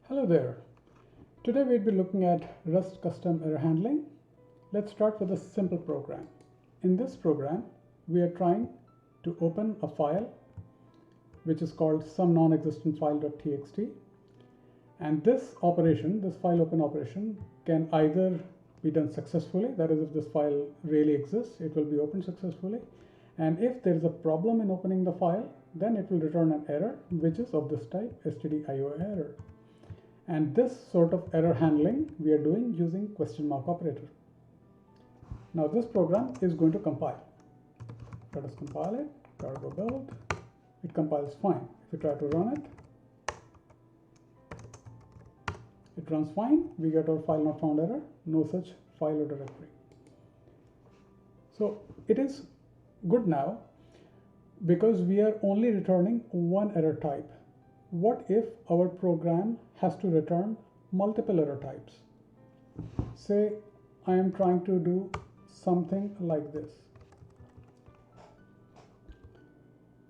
Hello there. Today we'll be looking at Rust custom error handling. Let's start with a simple program. In this program, we are trying to open a file which is called some non-existent file.txt. And this operation, this file open operation, can either be done successfully, that is, if this file really exists, it will be opened successfully. And if there is a problem in opening the file, then it will return an error which is of this type, stdio error. And this sort of error handling we are doing using question mark operator. Now this program is going to compile. Let us compile it, cargo build. It compiles fine. If we try to run it, it runs fine. We get our file not found error, no such file or directory. So it is good now because we are only returning one error type. What if our program has to return multiple error types? Say I am trying to do something like this.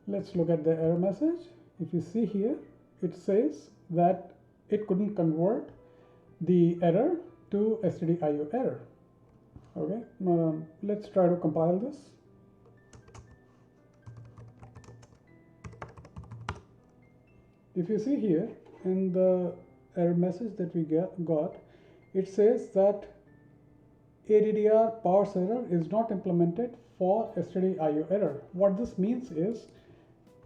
Let's look at the error message. If you see here, it says that it couldn't convert the error to stdio error. Okay, let's try to compile this. If you see here in the error message that we got, it says that addr parse error is not implemented for stdio error. What this means is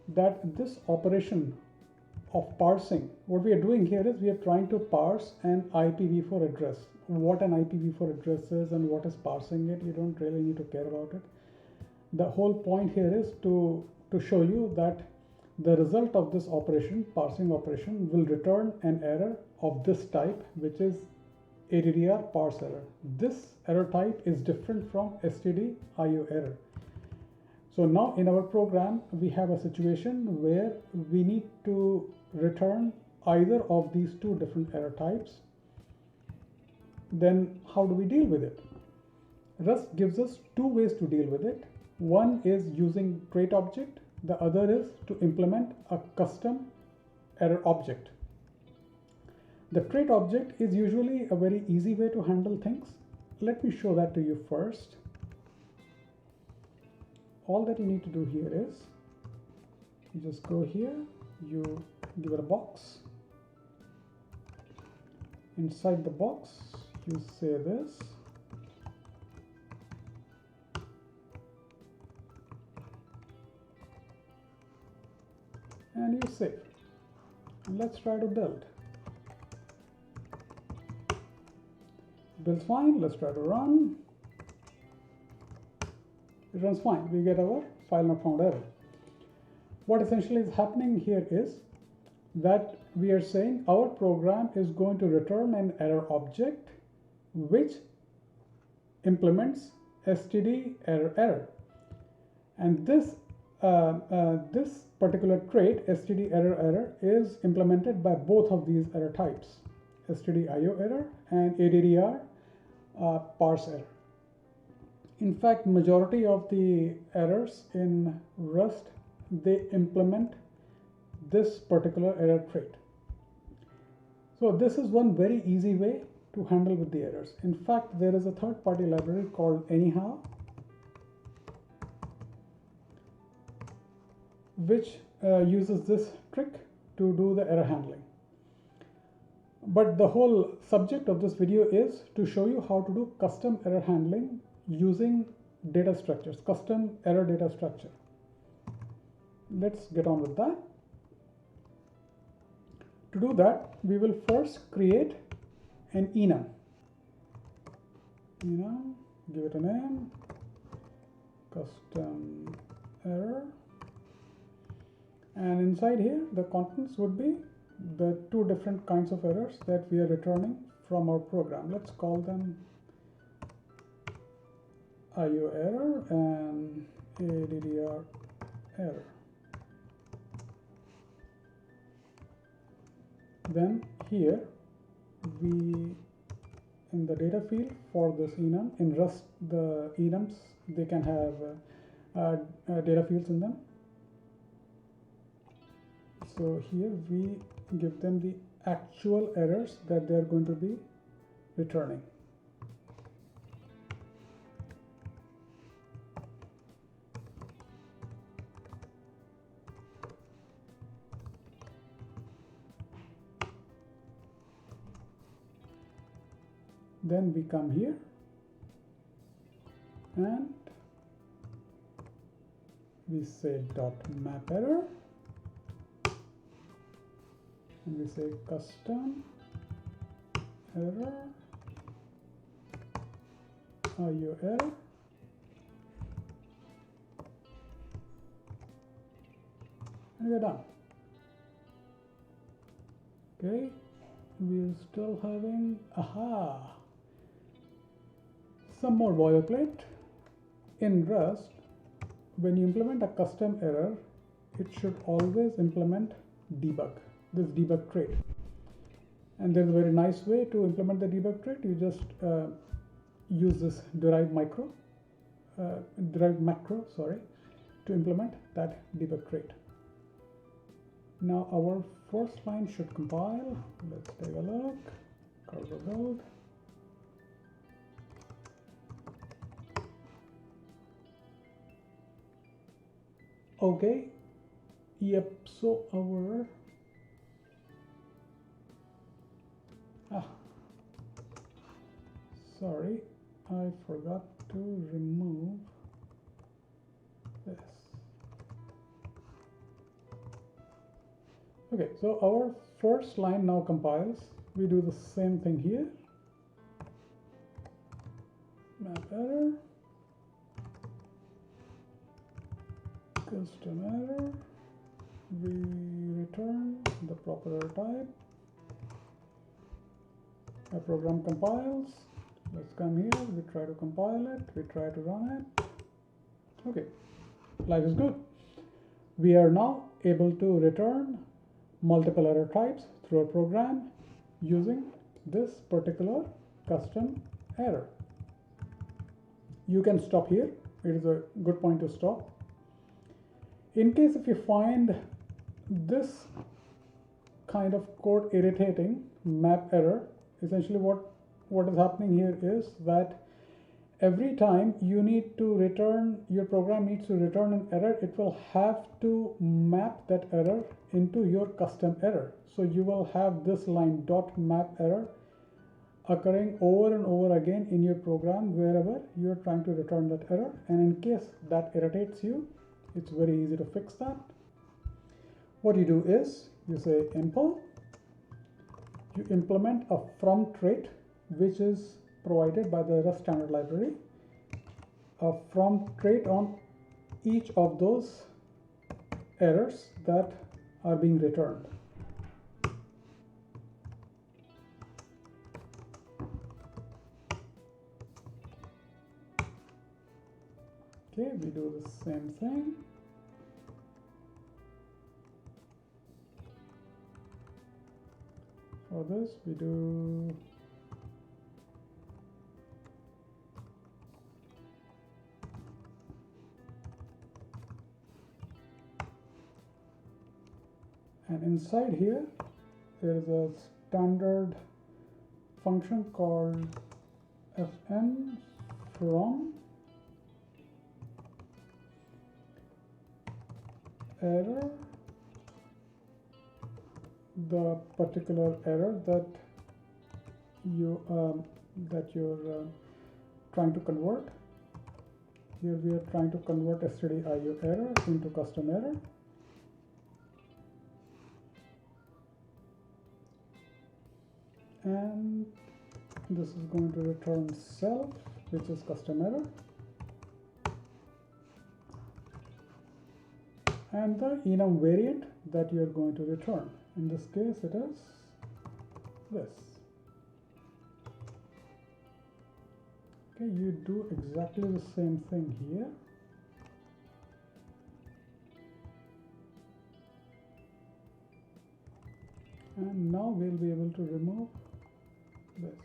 that this operation of parsing, what we are doing here is we are trying to parse an IPv4 address. What an IPv4 address is and what is parsing it, you don't really need to care about it. The whole point here is to show you that the result of this operation, parsing operation, will return an error of this type, which is addr parse error. This error type is different from stdio error. So now in our program, we have a situation where we need to return either of these two different error types. Then how do we deal with it? Rust gives us two ways to deal with it. One is using trait object. The other is to implement a custom error object. The trait object is usually a very easy way to handle things. Let me show that to you first. All that you need to do here is you just go here, you give it a box. Inside the box, you say this. And you save. And let's try to build. Builds fine. Let's try to run. It runs fine. We get our file not found error. What essentially is happening here is that we are saying our program is going to return an error object which implements std error. And this particular trait, std error, is implemented by both of these error types, stdio error and addr parse error. In fact, majority of the errors in Rust, they implement this particular error trait. So this is one very easy way to handle with the errors. In fact, there is a third-party library called anyhow, which uses this trick to do the error handling. But the whole subject of this video is to show you how to do custom error handling using data structures, custom error data structure. Let's get on with that. To do that, we will first create an enum. Give it a name, custom error. And inside here, the contents would be the two different kinds of errors that we are returning from our program. Let's call them IO error and addr error. Then here, in the data field for this enum, in Rust, the enums, they can have data fields in them. So here we give them the actual errors that they're going to be returning. Then we come here and we say dot map error, and we say custom error IO error, and we're done. Okay, we're still having some more boilerplate. In Rust, when you implement a custom error, it should always implement debug, this debug trait. And there's a very nice way to implement the debug trait. You just use this derived macro, to implement that debug trait. Now our first line should compile. Let's take a look. Cursor build. Okay, yep, so our sorry, I forgot to remove this. Okay, so our first line now compiles. We do the same thing here. Map error, custom error, we return the proper error type. Our program compiles. Let's come here, we try to compile it, we try to run it. Okay, life is good. We are now able to return multiple error types through our program using this particular custom error. You can stop here. It is a good point to stop. In case if you find this kind of code irritating, map error, essentially what is happening here is that every time you need to return, your program needs to return an error, it will have to map that error into your custom error. So you will have this line dot map error occurring over and over again in your program wherever you're trying to return that error. And in case that irritates you, it's very easy to fix that. What you do is you say impl, you implement a from trait which is provided by the Rust standard library, a from trait on each of those errors that are being returned. Okay, we do the same thing. For this, we do and inside here there is a standard function called fn from error, the particular error that you're trying to convert. Here we are trying to convert stdio error into custom error. And this is going to return self, which is custom error, and the enum variant that you are going to return. In this case, it is this. Okay, you do exactly the same thing here. And now we'll be able to remove this.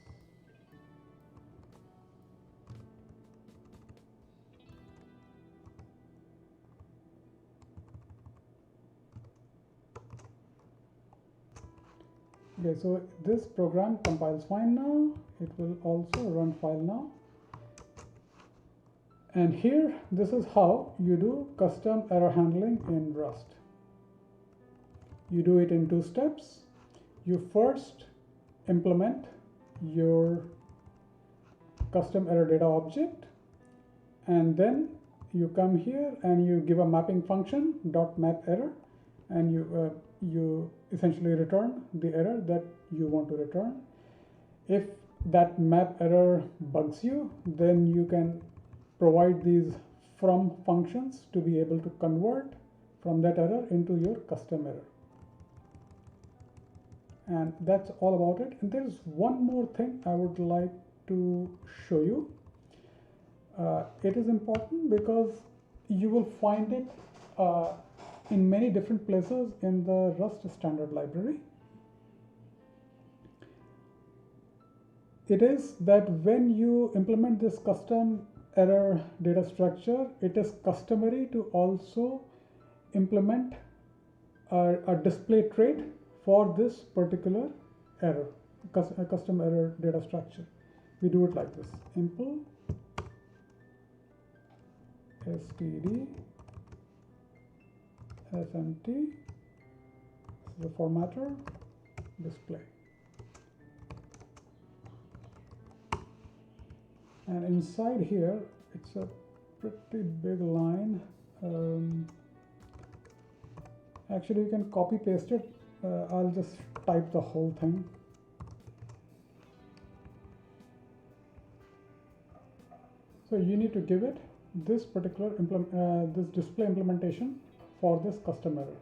Okay, so this program compiles fine now. It will also run file now. And here, this is how you do custom error handling in Rust. You do it in 2 steps. You first implement your custom error data object, and then you come here and you give a mapping function .map error, and you essentially return the error that you want to return. If that map error bugs you, then you can provide these from functions to be able to convert from that error into your custom error. And that's all about it. And there is one more thing I would like to show you. It is important because you will find it in many different places in the Rust standard library. It is that when you implement this custom error data structure, it is customary to also implement a display trait for this particular error, custom error data structure. We do it like this: impl std fmt, this is the formatter, display. And inside here, it's a pretty big line. Actually, you can copy paste it. I'll just type the whole thing. So you need to give it this particular this display implementation for this custom error.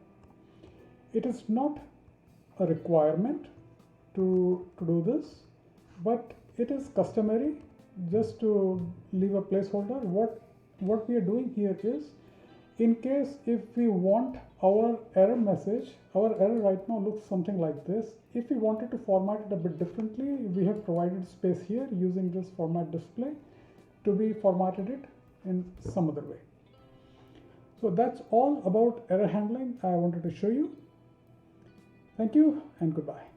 It is not a requirement to do this, but it is customary just to leave a placeholder. What we are doing here is, in case if we want our error message, our error right now looks something like this. If we wanted to format it a bit differently, we have provided space here using this format display to be formatted it in some other way. So that's all about error handling I wanted to show you. Thank you and goodbye.